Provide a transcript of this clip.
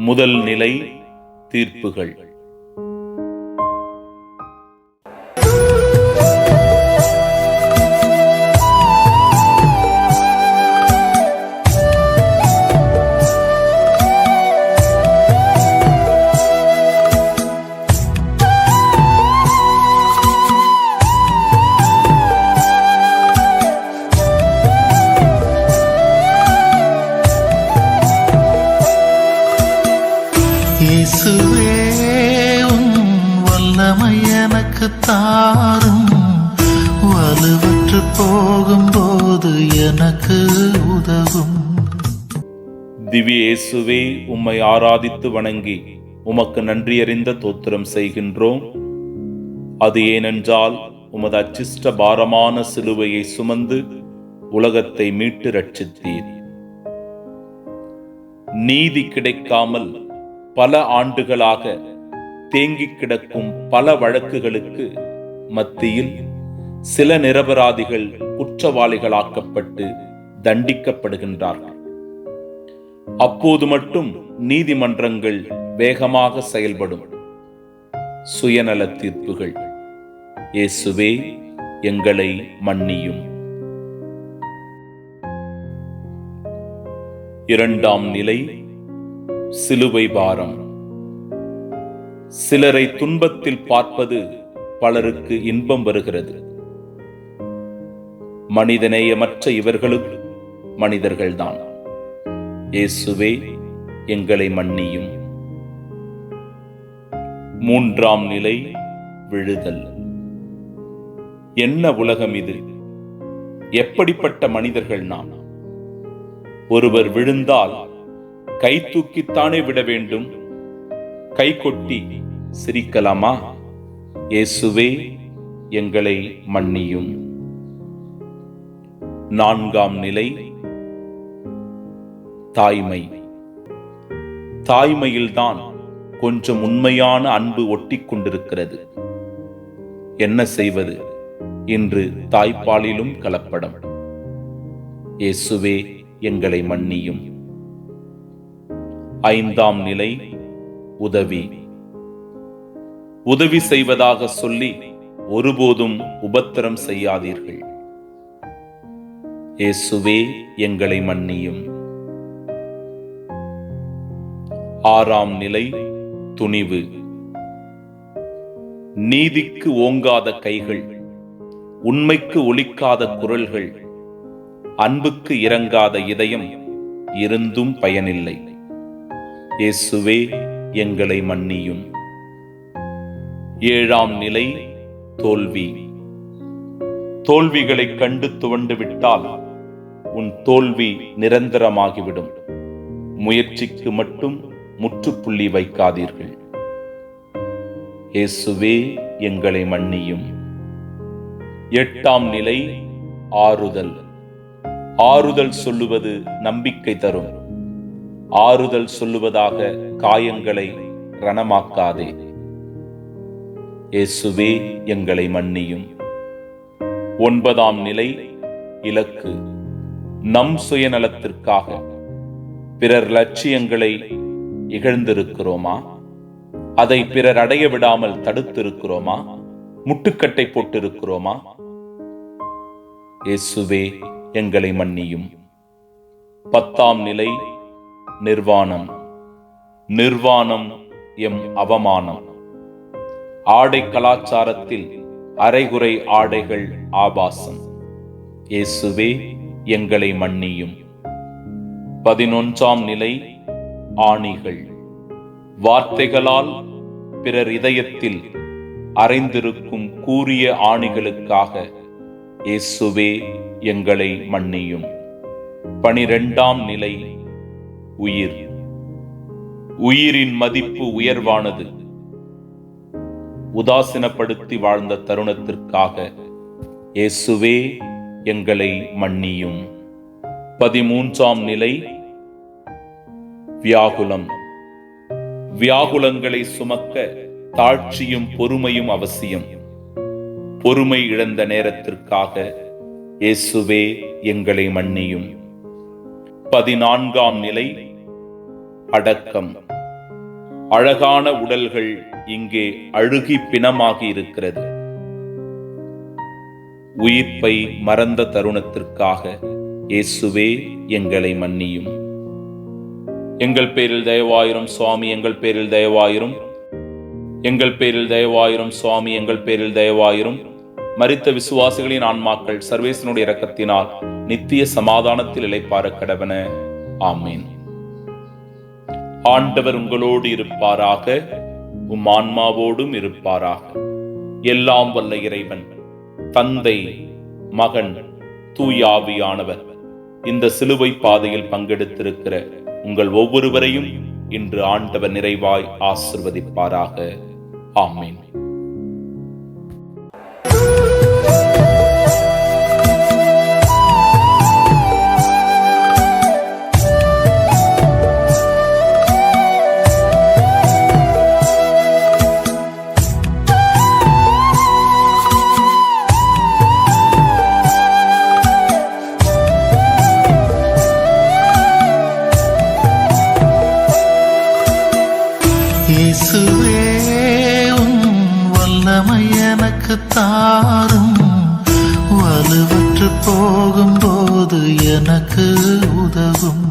முதல் நிலை தீர்ப்புகள். இயேசுவே உம் வல்லமை எனக்கு தாரும், வலுவற்று போகும்போது எனக்கு உதவும். திவ்ய இயேசுவே, உம்மை ஆராதித்து வணங்கி உமக்கு நன்றியறிந்த தோத்திரம் செய்கின்றோம். அது ஏனென்றால் உமது அச்சிஷ்ட பாரமான சிலுவையை சுமந்து உலகத்தை மீட்டு ரட்சித்தீர். நீதி கிடைக்காமல் பல ஆண்டுகளாக தேங்கிக் கிடக்கும் பல வழக்குகளுக்கு மத்தியில் சில நிரபராதிகள் குற்றவாளிகளாக்கப்பட்டு தண்டிக்கப்படுகின்றார்கள். அப்போது மட்டும் நீதிமன்றங்கள் வேகமாக செயல்படும். சுயநல தீர்ப்புகள். இயேசுவே, எங்களை மன்னியும். இரண்டாம் நிலை சிலுவை பாரம். சிலரை துன்பத்தில் பார்ப்பது பலருக்கு இன்பம் வருகிறது. மனிதநேயமற்ற இவர்களும் மனிதர்கள்தான். இயேசுவே, எங்களை மன்னியும். மூன்றாம் நிலை விழுதல். என்ன உலகம் இது? எப்படிப்பட்ட மனிதர்கள் நாம்? ஒருவர் விழுந்தால் கை தூக்கித்தானே விட வேண்டும். கை கொட்டி சிரிக்கலாமா? இயேசுவே, எங்களை மன்னியும். நான்காம் நிலை தாய்மை. தாய்மையில்தான் கொஞ்சம் உண்மையான அன்பு ஒட்டிக் கொண்டிருக்கிறது. என்ன செய்வது? இன்று தாய்ப்பாலிலும் கலப்படம். இயேசுவே, எங்களை மன்னியும். ஐந்தாம் நிலை உதவி. உதவி செய்வதாக சொல்லி ஒருபோதும் உபத்திரம் செய்யாதீர்கள். இயேசுவே, எங்களை மன்னியும். ஆறாம் நிலை துணிவு. நீதிக்கு ஓங்காத கைகள், உண்மைக்கு ஒலிக்காத குரல்கள், அன்புக்கு இறங்காத இதயம் இருந்தும் பயனில்லை. இயேசுவே, எங்களை மன்னியும். ஏழாம் நிலை தோல்வி. தோல்விகளை கண்டு துவண்டு விட்டால் உன் தோல்வி நிரந்தரமாகிவிடும். முயற்சிக்கு மட்டும் முற்றுப்புள்ளி வைக்காதீர்கள். இயேசுவே, எங்களை மன்னியும். எட்டாம் நிலை ஆறுதல். ஆறுதல் சொல்லுவது நம்பிக்கை தரும். ஆறுதல் சொல்லுவதாக காயங்களை ரணமாக்காதே. இயேசுவே, எங்களை மன்னியும். ஒன்பதாம் நிலை இலக்கு. நம் சுயநலத்திற்காக பிறர் லட்சியங்களை இகழ்ந்திருக்கிறோமா? அதை பிறர் அடைய விடாமல் தடுத்திருக்கிறோமா? முட்டுக்கட்டை போட்டிருக்கிறோமா? இயேசுவே, எங்களை மன்னியும். பத்தாம் நிலை நிர்வாணம். நிர்வாணம் எம் அவமானம். ஆடை கலாச்சாரத்தில் அரைகுறை ஆடைகள் ஆபாசம். இயேசுவே, எங்களை மன்னியும். 11ஆம் நிலை ஆணிகள். வார்த்தைகளால் பிறர் இதயத்தில் அறைந்திருக்கும் கூரிய ஆணிகளுக்காக இயேசுவே, எங்களை மன்னியும். 12ஆம் நிலை உயிர். உயிரின் மதிப்பு உயர்வானது. உதாசீனப்படுத்தி வாழ்ந்த தருணத்திற்காக இயேசுவே, எங்களை மன்னியும். 13ஆம் நிலை வியாகுலம். வியாகுலங்களை சுமக்க தாழ்ச்சியும் பொறுமையும் அவசியம். பொறுமை இழந்த நேரத்திற்காக இயேசுவே, எங்களை மன்னியும். 14ஆம் நிலை அடக்கம். அழகான உடல்கள் இங்கே அழுகி பிணமாகி இருக்கிறது. உயிர்ப்பை மறந்த தருணத்திற்காக இயேசுவே எங்களை மன்னியும். எங்கள் பேரில் தயவாயிரும் சுவாமி, எங்கள் பேரில் தயவாயிரும். எங்கள் பேரில் தயவாயிரும் சுவாமி, எங்கள் பேரில் தயவாயிரும். மரித்த விசுவாசிகளின் ஆன்மாக்கள் சர்வேசனுடைய இரக்கத்தினால் நித்திய சமாதானத்தில் இளைப்பாற கடவன. ஆமீன். ஆண்டவர் உங்களோடு இருப்பாராக, உம் ஆன்மாவோடும் இருப்பாராக. எல்லாம் வல்ல இறைவன் தந்தை, மகன், தூயாவியானவர் இந்த சிலுவை பாதையில் பங்கெடுத்திருக்கிற உங்கள் ஒவ்வொருவரையும் இன்று ஆண்டவர் நிறைவாய் ஆசிர்வதிப்பாராக. ஆமீன். இயேசுவே உம் வல்லமை எனக்கு தாரும், வலுவற்று போகும்போது எனக்கு உதவும்.